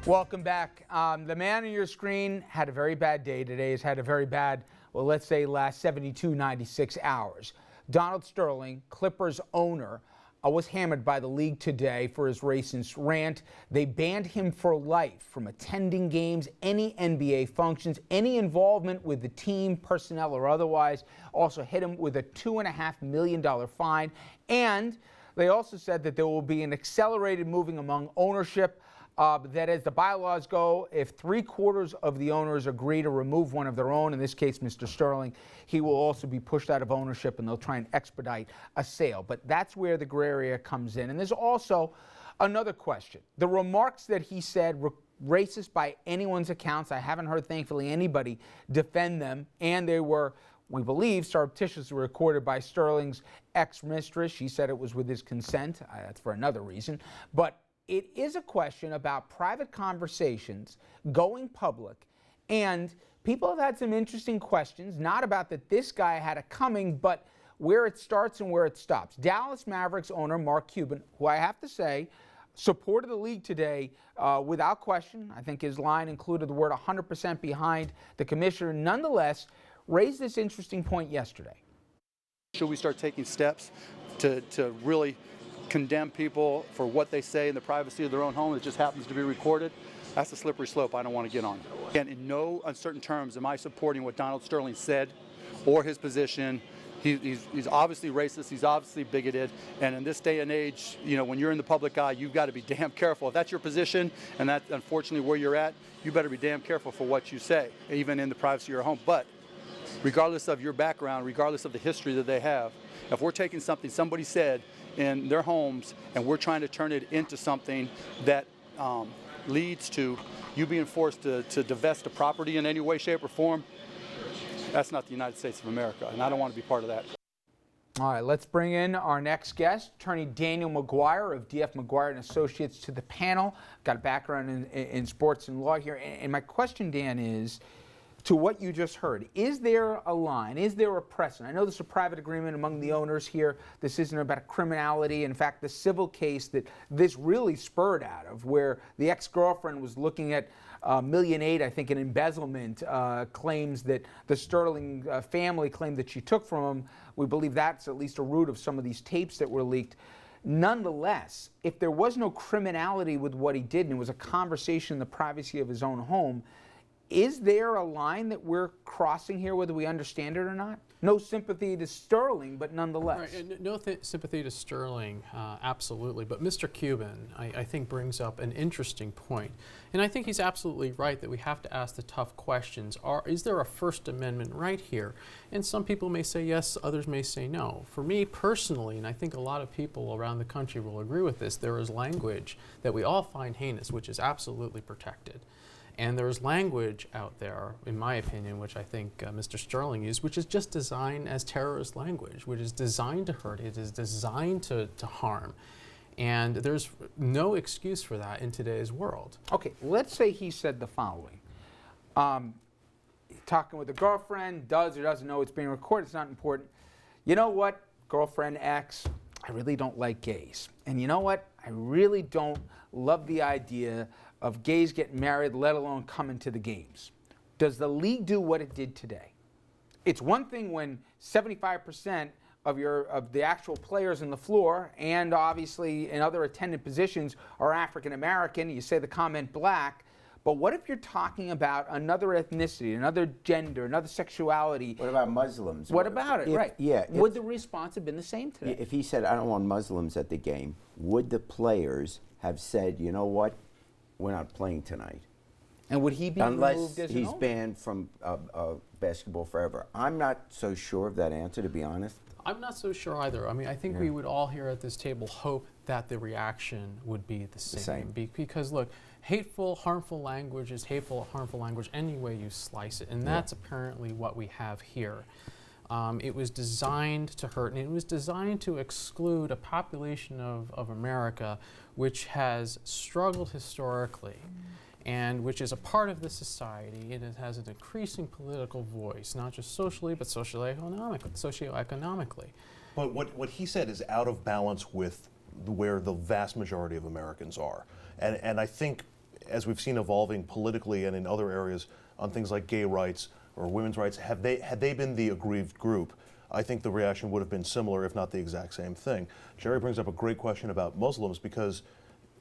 Welcome back. The man on your screen had a very bad day today. Has had a very bad, well, let's say last 72, 96 hours. Donald Sterling, Clippers owner, was hammered by the league today for his racist rant. They banned him for life from attending games, any NBA functions, any involvement with the team, personnel or otherwise. Also hit him with a $2.5 million fine. And they also said that there will be an accelerated moving among ownership. That as the bylaws go, if 3/4 of the owners agree to remove one of their own, in this case Mr. Sterling, he will also be pushed out of ownership and they'll try and expedite a sale. But that's where the gray area comes in. And there's also another question. The remarks that he said were racist by anyone's accounts. I haven't heard, thankfully, anybody defend them. And they were, we believe, surreptitiously recorded by Sterling's ex-mistress. She said it was with his consent. That's for another reason. But it is a question about private conversations going public, and people have had some interesting questions, not about that this guy had it coming, but where it starts and where it stops. Dallas Mavericks owner Mark Cuban, who I have to say supported the league today without question. I think his line included the word 100% behind the commissioner. Nonetheless, raised this interesting point yesterday. Should we start taking steps to really condemn people for what they say in the privacy of their own home that just happens to be recorded? That's a slippery slope I don't want to get on. And in no uncertain terms am I supporting what Donald Sterling said or his position. He's obviously racist, he's obviously bigoted, and in this day and age, you know, when you're in the public eye, you've got to be damn careful. If that's your position and that's unfortunately where you're at, you better be damn careful for what you say, even in the privacy of your home. But regardless of your background, regardless of the history that they have, if we're taking something somebody said in their homes and we're trying to turn it into something that leads to you being forced to divest a property in any way, shape, or form, that's not the United States of America, and I don't want to be part of that. All right, let's bring in our next guest, Attorney Daniel McGuire of D.F. McGuire and Associates, to the panel. Got a background in sports and law here, and my question, Dan, is to what you just heard. Is there a line? Is there a precedent? I know there's a private agreement among the owners here. This isn't about criminality. In fact, the civil case that this really spurred out of, where the ex-girlfriend was looking at $1.8 million, I think, in embezzlement claims that the Sterling family claimed that she took from him. We believe that's at least a root of some of these tapes that were leaked. Nonetheless, if there was no criminality with what he did and it was a conversation in the privacy of his own home, is there a line that we're crossing here, whether we understand it or not? No sympathy to Sterling, but nonetheless. Right, and no sympathy to Sterling, absolutely. But Mr. Cuban, I think, brings up an interesting point. And I think he's absolutely right that we have to ask the tough questions. Is there a First Amendment right here? And some people may say yes, others may say no. For me personally, and I think a lot of people around the country will agree with this, there is language that we all find heinous, which is absolutely protected. And there's language out there, in my opinion, which I think Mr. Sterling used, which is just designed as terrorist language, which is designed to hurt, it is designed to harm. And there's no excuse for that in today's world. Okay, let's say he said the following. Talking with a girlfriend, does or doesn't know it's being recorded, it's not important. You know what, girlfriend X, I really don't like gays. And you know what, I really don't love the idea of gays getting married, let alone coming to the games. Does the league do what it did today? It's one thing when 75% of the actual players on the floor and obviously in other attendant positions are African American. You say the comment black, but what if you're talking about another ethnicity, another gender, another sexuality? What about Muslims? What about it? Right. Yeah. Would the response have been the same today? If he said, I don't want Muslims at the game, would the players have said, you know what, we're not playing tonight? And would he be unless removed as he's banned from basketball forever? I'm not so sure of that answer, to be honest. I'm not so sure either. I mean, I think we would all here at this table hope that the reaction would be the same. Because look, hateful, harmful language is hateful, harmful language any way you slice it. And that's apparently what we have here. It was designed to hurt, and it was designed to exclude a population of America which has struggled historically and which is a part of the society, and it has an increasing political voice, not just socially, but socioeconomically. But what he said is out of balance with where the vast majority of Americans are. And I think as we've seen evolving politically and in other areas on things like gay rights or women's rights, had they been the aggrieved group, I think the reaction would have been similar, if not the exact same thing. Jerry brings up a great question about Muslims because,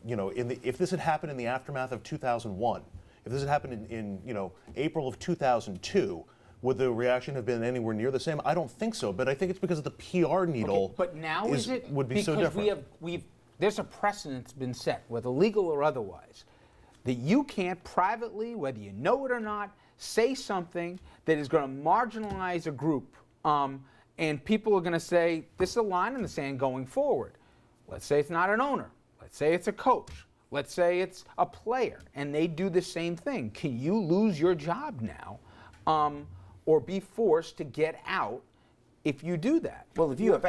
you know, if this had happened in the aftermath of 2001, if this had happened in you know, April of 2002, would the reaction have been anywhere near the same? I don't think so, but I think it's because of the PR needle. Okay, but now is it would be because so different. there's a precedent that's been set, whether legal or otherwise, that you can't privately, whether you know it or not, say something that is going to marginalize a group, and people are going to say this is a line in the sand going forward. Let's say it's not an owner. Let's say it's a coach. Let's say it's a player, and they do the same thing. Can you lose your job now, or be forced to get out if you do that? Well, if you have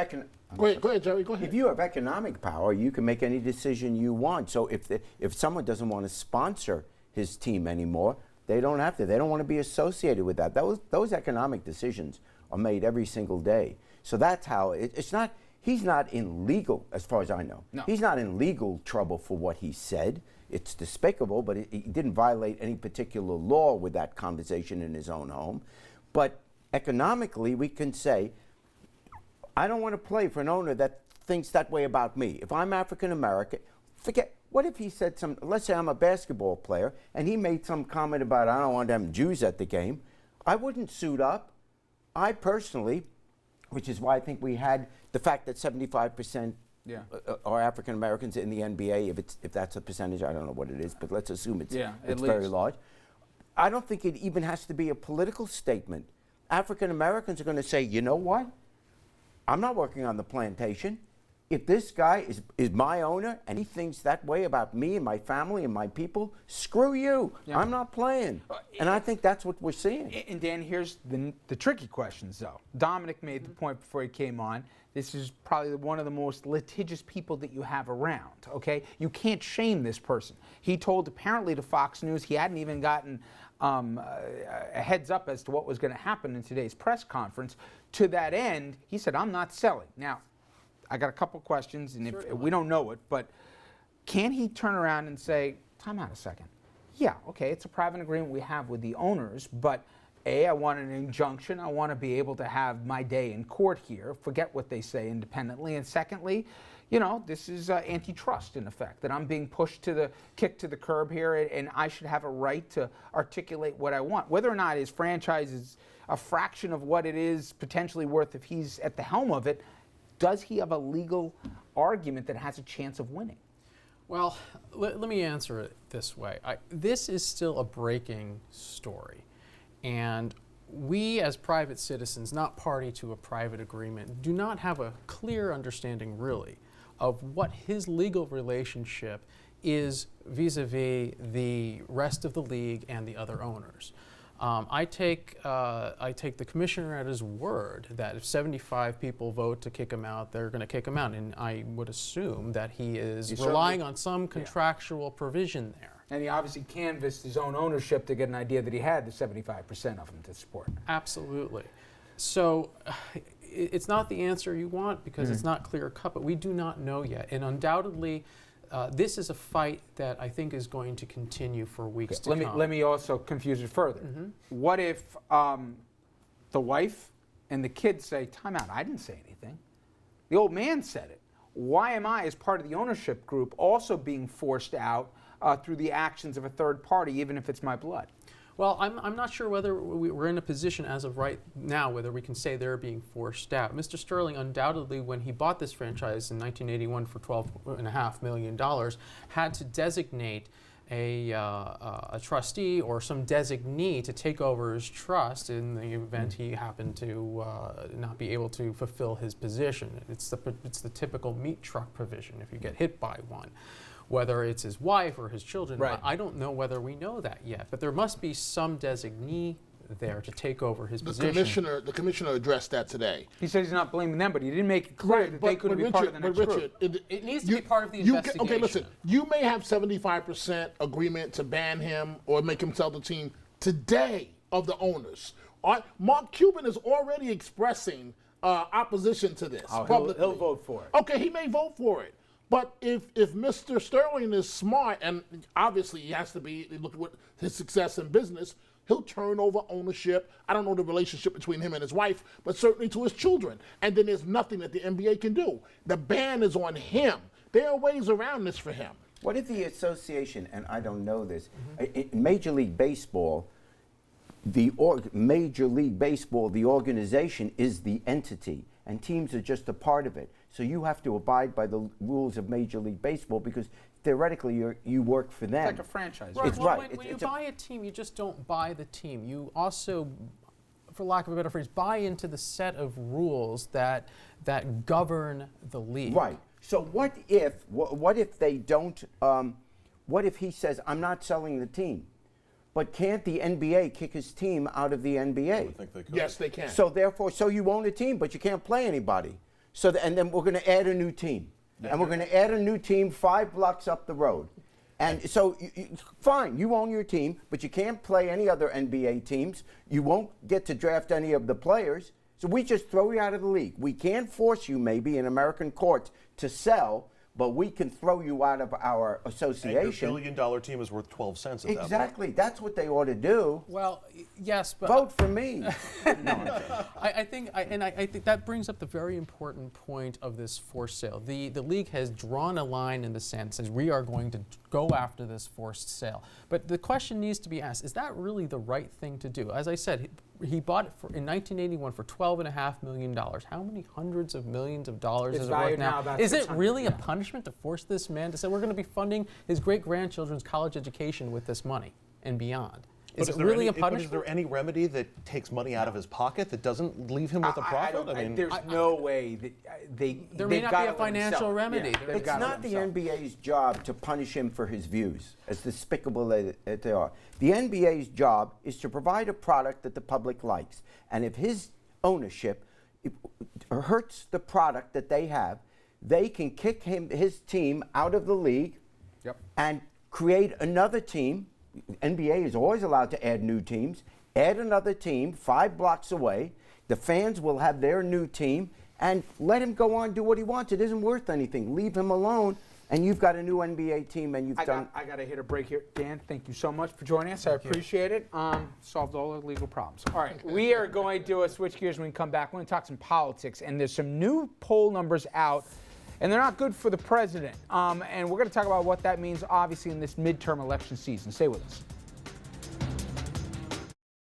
Go ahead, Jerry. Go ahead. If you have economic power, you can make any decision you want. So if someone doesn't want to sponsor his team anymore, they don't have to. They don't want to be associated with that. Those economic decisions are made every single day. So that's how it's not. He's not in legal, as far as I know. No. He's not in legal trouble for what he said. It's despicable, but he didn't violate any particular law with that conversation in his own home. But economically, we can say, I don't want to play for an owner that thinks that way about me. If I'm African American, what if he said let's say I'm a basketball player, and he made some comment about, I don't want them Jews at the game. I wouldn't suit up. I personally, which is why I think we had the fact that 75% are African Americans in the NBA, if that's a percentage, I don't know what it is, but let's assume it's very large. I don't think it even has to be a political statement. African Americans are going to say, you know what? I'm not working on the plantation. If this guy is my owner and he thinks that way about me and my family and my people, screw you. Yeah. I'm not playing. And I think that's what we're seeing. And Dan, here's the tricky questions, though. Dominic made the point before he came on. This is probably one of the most litigious people that you have around, okay? You can't shame this person. He told apparently to Fox News he hadn't even gotten a heads up as to what was going to happen in today's press conference. To that end, he said, I'm not selling. Now, I got a couple questions, and if we don't know it, but can he turn around and say, time out a second. Yeah, okay, it's a private agreement we have with the owners, but A, I want an injunction. I want to be able to have my day in court here, forget what they say independently. And secondly, you know, this is antitrust in effect, that I'm being kicked to the curb here, and I should have a right to articulate what I want. Whether or not his franchise is a fraction of what it is potentially worth if he's at the helm of it, does he have a legal argument that has a chance of winning? Well, let me answer it this way. This is still a breaking story. And we as private citizens, not party to a private agreement, do not have a clear understanding really of what his legal relationship is vis-a-vis the rest of the league and the other owners. I take the commissioner at his word that if 75 people vote to kick him out, they're going to kick him out. And I would assume that he is relying on some contractual provision there. And he obviously canvassed his own ownership to get an idea that he had the 75% of them to support. Absolutely. So it's not the answer you want because it's not clear cut, but we do not know yet. And undoubtedly, this is a fight that I think is going to continue for weeks to come. Let me also confuse it further. What if the wife and the kids say, time out, I didn't say anything. The old man said it. Why am I, as part of the ownership group, also being forced out through the actions of a third party, even if it's my blood? Well, I'm not sure whether we're in a position as of right now whether we can say they're being forced out. Mr. Sterling undoubtedly, when he bought this franchise in 1981 for $12.5 million, had to designate a trustee or some designee to take over his trust in the event he happened to not be able to fulfill his position. It's the typical meat truck provision if you get hit by one. Whether it's his wife or his children, right. I don't know whether we know that yet, but there must be some designee there to take over his position. The commissioner addressed that today. He said he's not blaming them, but he didn't make it clear that they couldn't be part of the next group. It needs to be part of the investigation. Okay, listen, you may have 75% agreement to ban him or make him sell the team today of the owners. Mark Cuban is already expressing opposition to this publicly. He'll vote for it. Okay, he may vote for it. But if Mr. Sterling is smart, and obviously he has to be, look at what his success in business, he'll turn over ownership. I don't know the relationship between him and his wife, but certainly to his children. And then there's nothing that the NBA can do. The ban is on him. There are ways around this for him. What if the association, and I don't know this, in Major League Baseball, the organization is the entity, and teams are just a part of it. So you have to abide by the rules of Major League Baseball because theoretically you work for them. It's like a franchise. Right. It's Well, right. When It's you a- buy a team, you just don't buy the team. You also, for lack of a better phrase, buy into the set of rules that govern the league. Right. So what if they don't? What if he says, "I'm not selling the team," but can't the NBA kick his team out of the NBA? I think they could. Yes, they can. So therefore, you own a team, but you can't play anybody. So and then we're going to add a new team, and we're going to add a new team 5 blocks up the road, and so fine, you own your team, but you can't play any other NBA teams. You won't get to draft any of the players. So we just throw you out of the league. We can't force you, maybe in American courts, to sell, but we can throw you out of our And association. your billion-dollar team is worth 12 cents at that point. Exactly. That's what they ought to do. Well, yes, but Vote for me. I think that brings up the very important point of this forced sale. The league has drawn a line in the sand, says we are going to go after this forced sale. But the question needs to be asked: is that really the right thing to do? As I said, he bought it in 1981 for $12.5 million. How many hundreds of millions of dollars It's is it worth valued now now? about Is it 600, really a yeah. punishment to force this man to say we're going to be funding his great-grandchildren's college education with this money and beyond? Is it really a But punishment? is there any remedy that takes money out of his pocket that doesn't leave him with a profit? There's no way that There may they've not got be to a let him financial sell it. remedy. Yeah, they've It's got to not let the him sell it. NBA's job to punish him for his views, as despicable as they are. The NBA's job is to provide a product that the public likes. And if his ownership hurts the product that they have, they can kick his team out of the league and create another team. NBA is always allowed to add new teams. Add another team 5 blocks away. The fans will have their new team and let him go on do what he wants. It isn't worth anything. Leave him alone, and you've got a new NBA team, and you've done. I got to hit a break here. Dan, thank you so much for joining us. I appreciate it. Solved all our legal problems. All right, we are going to switch gears when we come back. We're going to talk some politics, and there's some new poll numbers out, and they're not good for the president. And we're going to talk about what that means, obviously, in this midterm election season. Stay with us.